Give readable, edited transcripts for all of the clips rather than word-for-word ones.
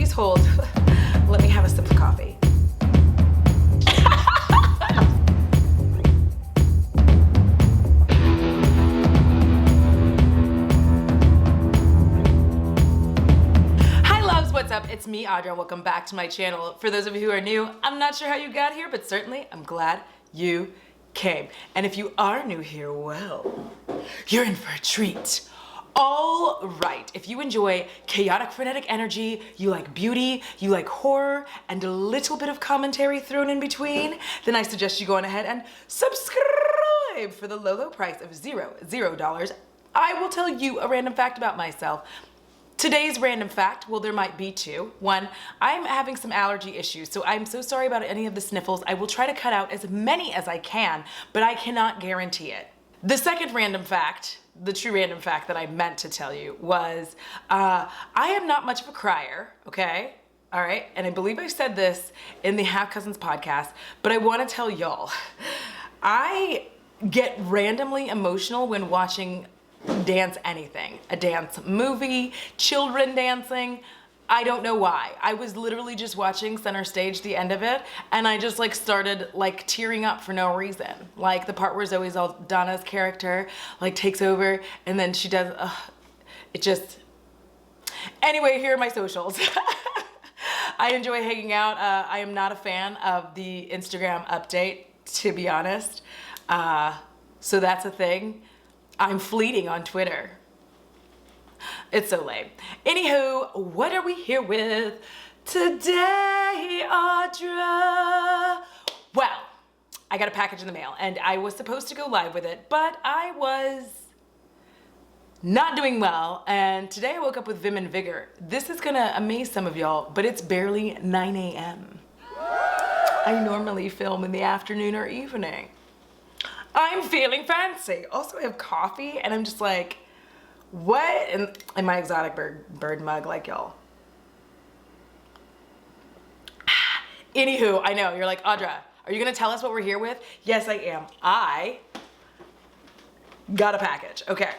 please hold. Let me have a sip of coffee. What's up? It's me, Audra, and welcome back to my channel. For those of you who are new, I'm not sure how you got here, but certainly I'm glad you came. And if you are new here, well, you're in for a treat. All right, if you enjoy chaotic, frenetic energy, you like beauty, you like horror, and a little bit of commentary thrown in between, then I suggest you go on ahead and subscribe for the low, low price of $0. I will tell you a random fact about myself. Today's random fact, well, there might be two. One, I'm having some allergy issues, so I'm so sorry about any of the sniffles. I will try to cut out as many as I can, but I cannot guarantee it. The second random fact, the true random fact that I meant to tell you was, I am not much of a crier, okay? All right, and I believe I said this in the Half Cousins podcast, but I wanna tell y'all, I get randomly emotional when watching dance anything, a dance movie, children dancing. I don't know why. I was literally just watching Center Stage, the end of it, and I just like started like tearing up for no reason. Like the part where Zoe's all Donna's character like takes over and then she does, it just, anyway, here are my socials. I enjoy hanging out. I am not a fan of the Instagram update, to be honest. So that's a thing. I'm fleeting on Twitter. It's so lame. Anywho, what are we here with today, Audra? Well, I got a package in the mail and I was supposed to go live with it, but I was not doing well, and today I woke up with vim and vigor. This is gonna amaze some of y'all, but it's barely 9 a.m. I normally film in the afternoon or evening. I'm feeling fancy. Also, I have coffee and I'm just like, what? And my exotic bird mug, like y'all. Anywho, I know, you're like, Audra, are you gonna tell us what we're here with? Yes, I am. I got a package, okay.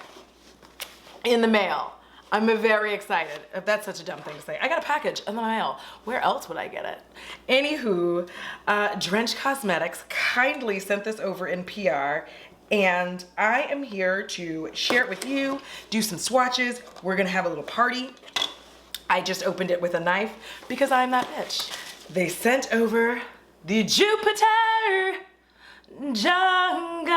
In the mail. I'm very excited. If that's such a dumb thing to say. I got a package in the mail. Where else would I get it? Anywho, Drench Cosmetics kindly sent this over in PR, and I am here to share it with you, do some swatches. We're gonna have a little party. I just opened it with a knife because I'm that bitch. They sent over the Jupiter Jungle.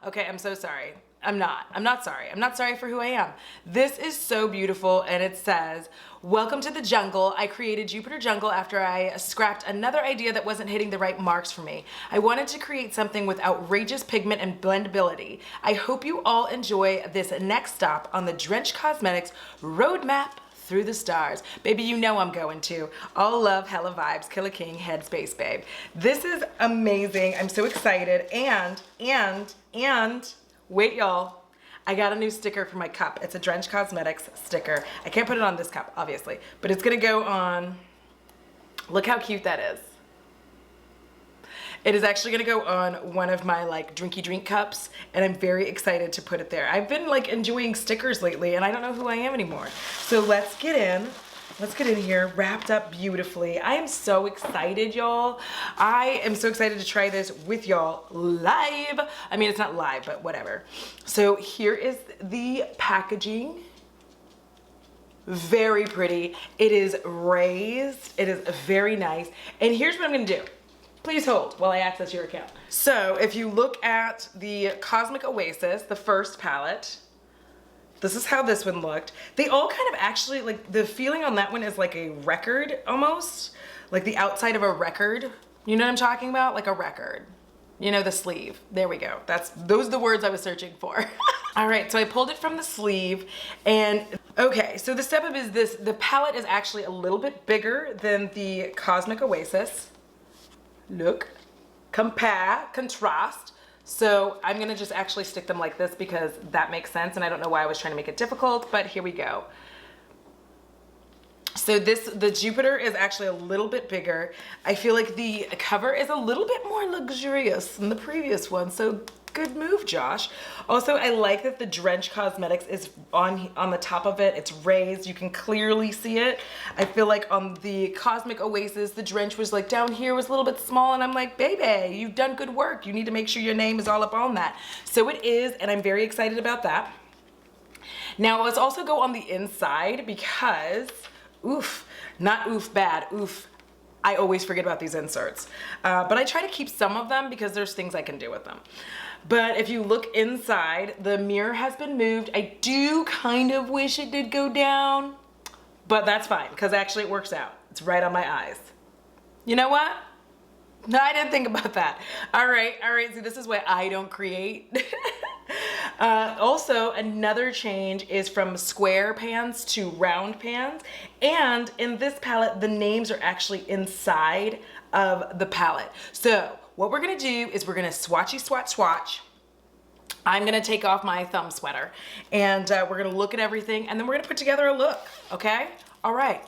Okay, I'm so sorry. I'm not sorry. I'm not sorry for who I am. This is so beautiful, and it says, welcome to the jungle. I created Jupiter Jungle after I scrapped another idea that wasn't hitting the right marks for me. I wanted to create something with outrageous pigment and blendability. I hope you all enjoy this next stop on the Drench Cosmetics roadmap through the stars. Baby, you know I'm going to. All love, hella vibes, Killer King, headspace, babe. This is amazing. I'm so excited. And, wait y'all, I got a new sticker for my cup. It's a Drench Cosmetics sticker. I can't put it on this cup, obviously, but it's gonna go on, look how cute that is. It is actually gonna go on one of my like drinky drink cups, and I'm very excited to put it there. I've been like enjoying stickers lately and I don't know who I am anymore. So let's get in here, wrapped up beautifully. I am so excited, y'all. I am so excited to try this with y'all live. I mean, it's not live, but whatever. So here is the packaging. Very pretty. It is raised. It is very nice. And here's what I'm gonna do. Please hold while I access your account. So if you look at the Cosmic Oasis, the first palette, this is how this one looked. They all kind of actually, like the feeling on that one is like a record almost, like the outside of a record. You know what I'm talking about? Like a record. You know, the sleeve. There we go. Those are the words I was searching for. All right, so I pulled it from the sleeve, and okay, so the step up is this. The palette is actually a little bit bigger than the Cosmic Oasis. Look, compare, contrast. So I'm gonna just actually stick them like this because that makes sense, and I don't know why I was trying to make it difficult, but here we go. So the Jupiter is actually a little bit bigger. I feel like the cover is a little bit more luxurious than the previous one. So Good move, Josh. Also, I like that the Drench Cosmetics is on the top of it. It's raised. You can clearly see it. I feel like on the Cosmic Oasis, the Drench was like down here was a little bit small, and I'm like, baby, you've done good work. You need to make sure your name is all up on that. So it is, and I'm very excited about that. Now, let's also go on the inside because, oof, not oof bad, oof, I always forget about these inserts. But I try to keep some of them because there's things I can do with them. But if you look inside, the mirror has been moved. I do kind of wish it did go down, but that's fine because actually it works out. It's right on my eyes. You know what? No, I didn't think about that. All right, see, this is why I don't create. Also, another change is from square pans to round pans. And in this palette, the names are actually inside of the palette. So what we're gonna do is we're gonna swatchy swatch. I'm gonna take off my thumb sweater and we're gonna look at everything and then we're gonna put together a look, okay? All right.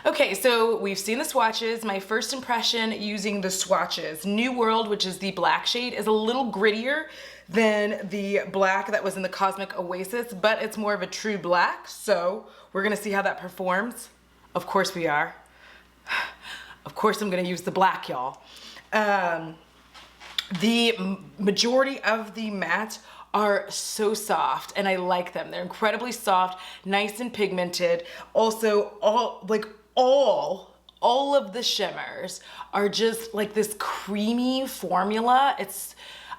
Okay, so we've seen the swatches. My first impression using the swatches. New World, which is the black shade, is a little grittier than the black that was in the Cosmic Oasis, but it's more of a true black, so we're gonna see how that performs. Of course we are. Of course I'm gonna use the black, y'all. The majority of the mattes are so soft and I like them. They're incredibly soft, nice and pigmented. Also, all of the shimmers are just like this creamy formula.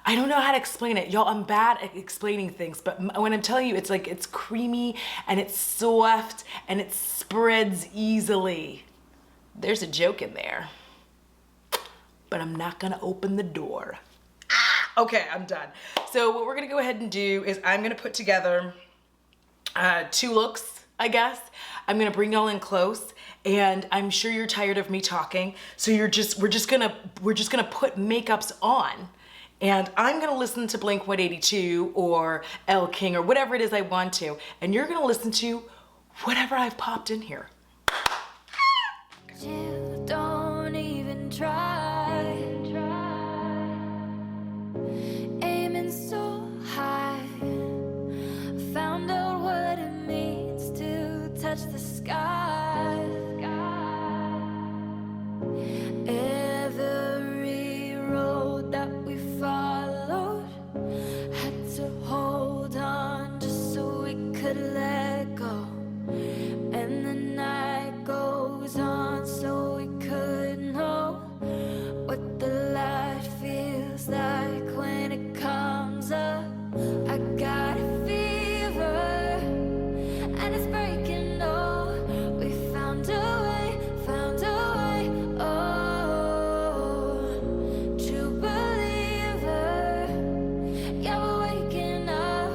I don't know how to explain it. Y'all, I'm bad at explaining things, but when I'm telling you, it's like, it's creamy and it's soft and it spreads easily. There's a joke in there, but I'm not gonna open the door. Okay, I'm done. So what we're gonna go ahead and do is I'm gonna put together two looks, I guess. I'm gonna bring y'all in close, and I'm sure you're tired of me talking, so we're just gonna put makeups on, and I'm gonna listen to Blink 182 or Elle King or whatever it is I want to, and you're gonna listen to whatever I've popped in here. Don't even try. Aiming so high, found out what it means to touch the sky. Every road that we followed had to hold on just so we could let go. And the night goes on so we could know what the light feels like when it comes up. I got a fever and it's breaking, oh, we found a way, oh, true believer, yeah, we're waking up,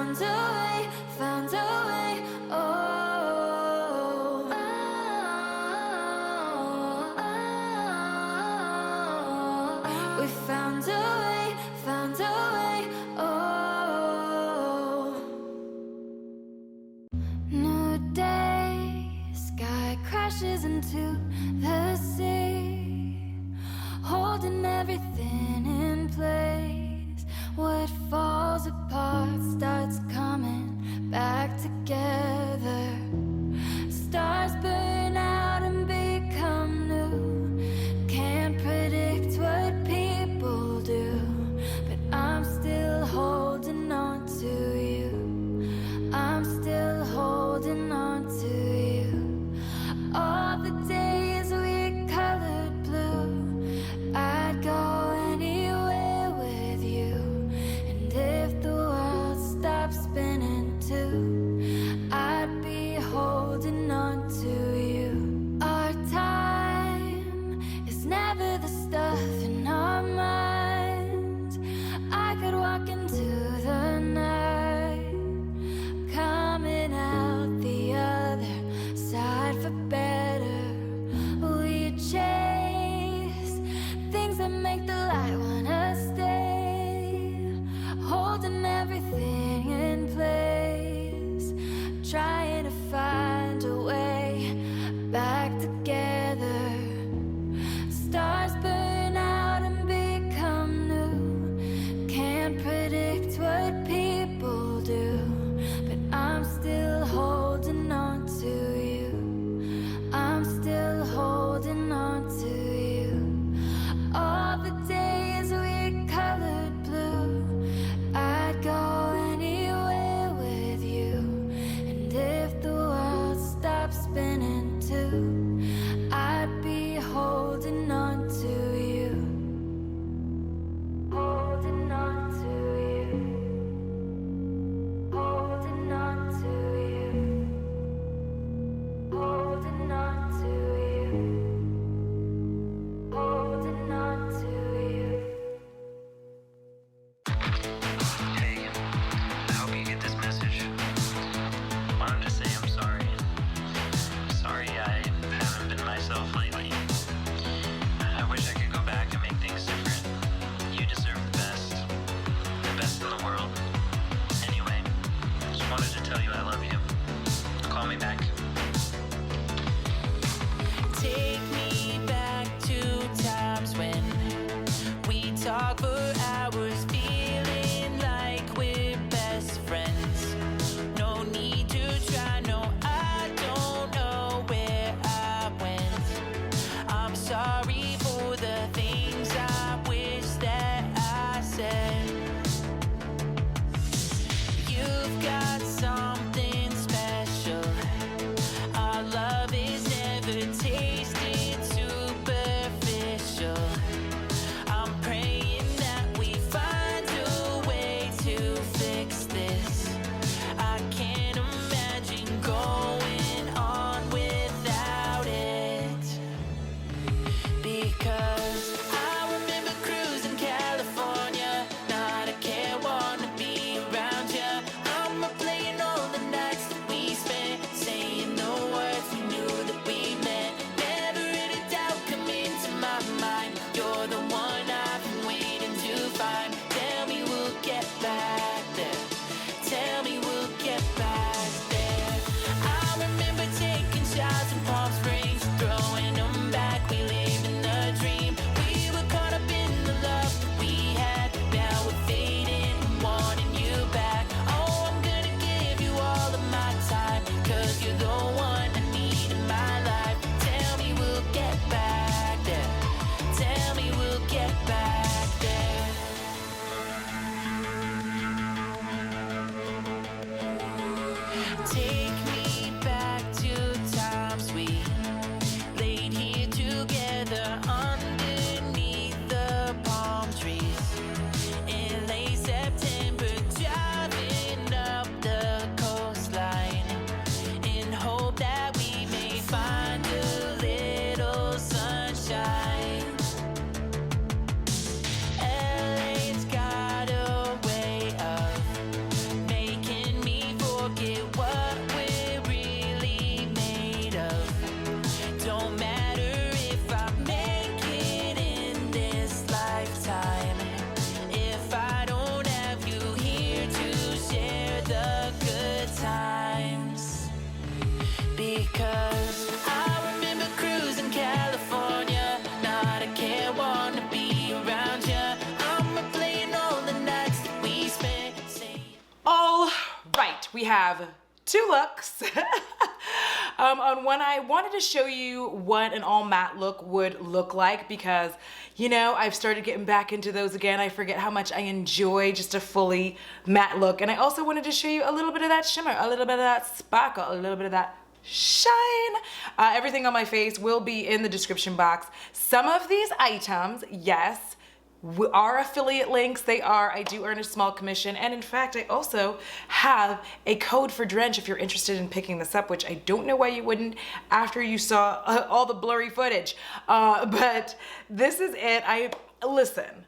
found a way, found a way, oh, we found a way, found a way, oh. New day, sky crashes into the sea, holding everything in place. What falls apart starts coming back together. Stars burn out and become new. Can't predict what people do, but I'm still holding on to you. I'm still holding on to you. All the days we colored blue, I'd go anywhere with you. And if the world stopped spinning too, I'd be holding on to you. Our time is never the stuff in our minds. I could walk into the night, coming out the other side for better. We chase things that make the light wanna stay, holding everything in place, trying to find a way back together. Stars burn out and become new. Can't predict what people do, but I'm still holding on to you. I'm still holding on to you. All the days we colored blue, I'd go anywhere with you. And if the world stopped spinning too, I'd be holding on to you. Holding on to you. Holding on to you. Holding on to you. Holding on to you. Hey, I hope you get this message. Wanted to say I'm sorry. Sorry I haven't been myself lately. I wish I could go back and make things different. You deserve the best in the world. Anyway, just wanted to tell you I love you. Call me back. Take me back to times when we talk for hours, feeling like we're best friends. No need to try, no, I don't know where I went. I'm sorry for the things I wish that I said. You've got something special. Our love is never tasted superficial. I'm praying that we find a way to fix this. I can't imagine going on without it. Because I remember cruising California, not a care, wanna be around ya. I'm replaying all the nights that we spent, saying the words we knew that we meant. Never any doubt come into my mind. You're the one I've been waiting to find. Tell me we'll get back there. Tell me we'll get back there. I remember taking shots in Palm Springs, throwing them back. We live in a dream. We were caught up in the love that we had. Now we're fading and wanting you back. Oh, I'm gonna give you all of my time, 'cause you're the one I need in my life. Tell me we'll get back there. Tell me we'll get back there. Take me back to times we laid here together underneath the palm trees in late September, driving up the coastline in hope that we may find a little sunshine. LA's got a way of making have two looks. On one, I wanted to show you what an all matte look would look like because, you know, I've started getting back into those again. I forget how much I enjoy just a fully matte look. And I also wanted to show you a little bit of that shimmer, a little bit of that sparkle, a little bit of that shine. Everything on my face will be in the description box. Some of these items, yes, are affiliate links. They are. I do earn a small commission, and in fact I also have a code for Drench if you're interested in picking this up, which I don't know why you wouldn't after you saw all the blurry footage, but this is it. Listen,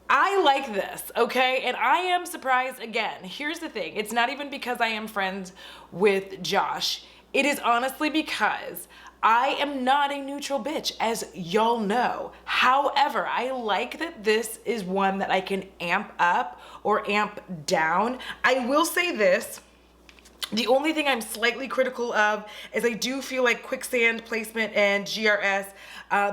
I like this, okay? And I am surprised again. Here's the thing. It's not even because I am friends with Josh. It is honestly because I am not a neutral bitch, as y'all know. However, I like that this is one that I can amp up or amp down. I will say this. The only thing I'm slightly critical of is I do feel like Quicksand Placement and GRS,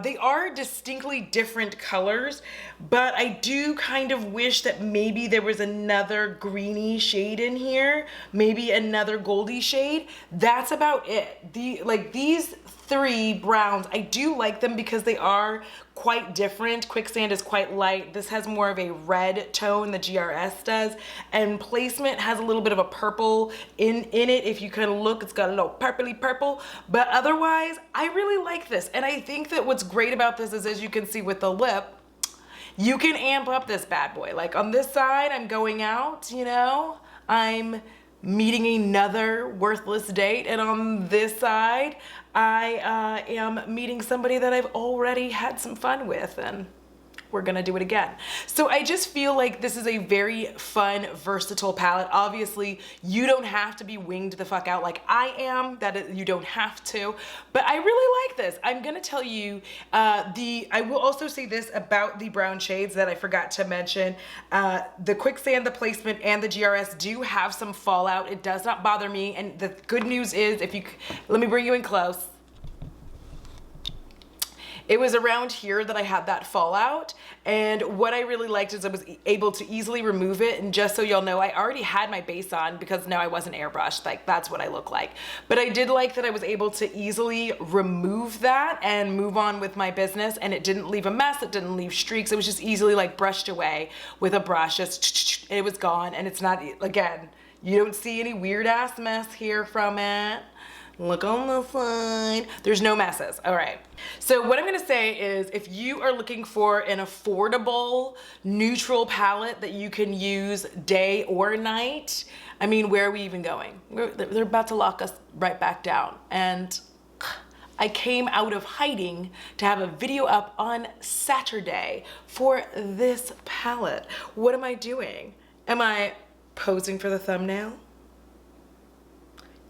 they are distinctly different colors, but I do kind of wish that maybe there was another greeny shade in here, maybe another goldy shade. That's about it. These three browns, I do like them because they are quite different. Quicksand is quite light. This has more of a red tone, the GRS does, and Placement has a little bit of a purple in it. If you kind of look, it's got a little purpley purple, but otherwise I really like this. And I think that what's great about this is, as you can see with the lip, you can amp up this bad boy. Like on this side, I'm going out, you know, I'm meeting another worthless date, and on this side I am meeting somebody that I've already had some fun with, and we're gonna do it again. So I just feel like this is a very fun, versatile palette. Obviously, you don't have to be winged the fuck out like I am. You don't have to, but I really like this. I'm gonna tell you, I will also say this about the brown shades that I forgot to mention. The Quicksand, the Placement, and the GRS do have some fallout. It does not bother me, and the good news is, let me bring you in close. It was around here that I had that fallout, and what I really liked is I was able to easily remove it. And just so y'all know, I already had my base on because now I wasn't airbrushed. Like, that's what I look like. But I did like that I was able to easily remove that and move on with my business, and it didn't leave a mess, it didn't leave streaks. It was just easily like brushed away with a brush, just it was gone. And it's not, again, you don't see any weird ass mess here from it. Look on the side. There's no messes. All right. So what I'm going to say is, if you are looking for an affordable, neutral palette that you can use day or night, I mean, where are we even going? They're about to lock us right back down. And I came out of hiding to have a video up on Saturday for this palette. What am I doing? Am I posing for the thumbnail?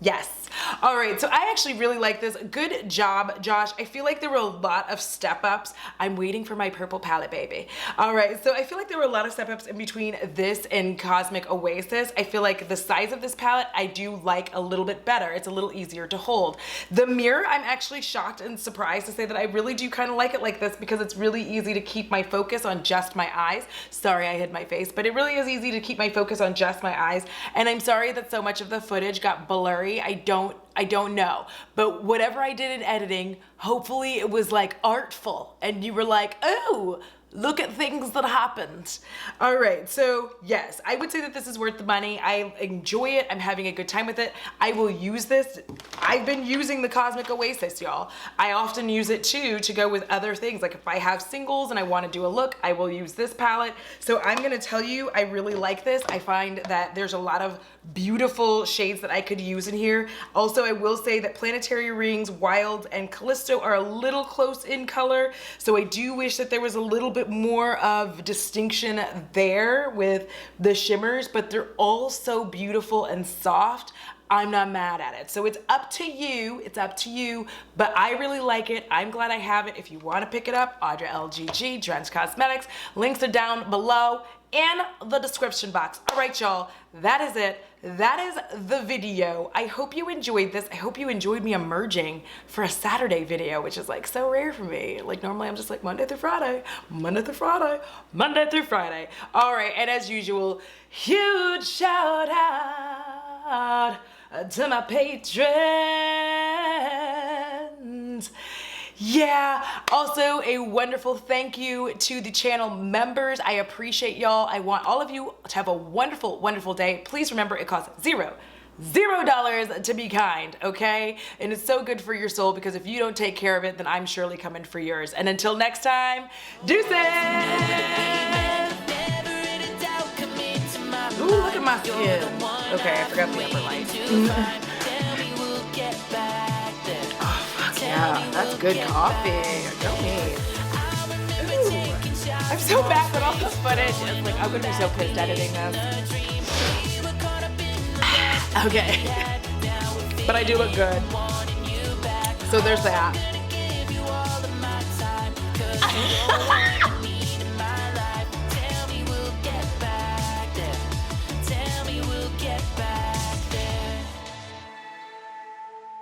Yes. All right, so I actually really like this. Good job, Josh. I feel like there were a lot of step-ups. I'm waiting for my purple palette, baby. All right, so I feel like there were a lot of step-ups in between this and Cosmic Oasis. I feel like the size of this palette, I do like a little bit better. It's a little easier to hold. The mirror, I'm actually shocked and surprised to say that I really do kind of like it like this because it's really easy to keep my focus on just my eyes. Sorry, I hid my face, but it really is easy to keep my focus on just my eyes. And I'm sorry that so much of the footage got blurry. I don't know, but whatever I did in editing, hopefully it was like artful and you were like, oh, look at things that happened. All right, so yes, I would say that this is worth the money. I enjoy it. I'm having a good time with it. I will use this. I've been using the Cosmic Oasis, y'all. I often use it too to go with other things. Like if I have singles and I want to do a look, I will use this palette. So I'm gonna tell you, I really like this. I find that there's a lot of beautiful shades that I could use in here. Also, I will say that Planetary Rings, Wild, and Callisto are a little close in color. So I do wish that there was a little bit more of distinction there with the shimmers, but they're all so beautiful and soft. I'm not mad at it. So it's up to you. It's up to you, but I really like it. I'm glad I have it. If you want to pick it up, Audra LGG, Drench Cosmetics. Links are down below in the description box. All right, y'all, that is it. That is the video. I hope you enjoyed this. I hope you enjoyed me emerging for a Saturday video, which is like so rare for me. Like normally I'm just like Monday through Friday, Monday through Friday, Monday through Friday. All right, and as usual, huge shout out out to my patrons. Yeah, also a wonderful thank you to the channel members. I appreciate y'all. I want all of you to have a wonderful, wonderful day. Please remember it costs $0 to be kind, okay? And it's so good for your soul, because if you don't take care of it, then I'm surely coming for yours. And until next time, deuces! Ooh, look at my skin. Okay, I forgot the upper light. Oh, fuck yeah, that's good coffee. Go me. Ooh. I'm so bad at all this footage. It's like, I'm gonna be so pissed editing this. Okay. But I do look good. So there's that.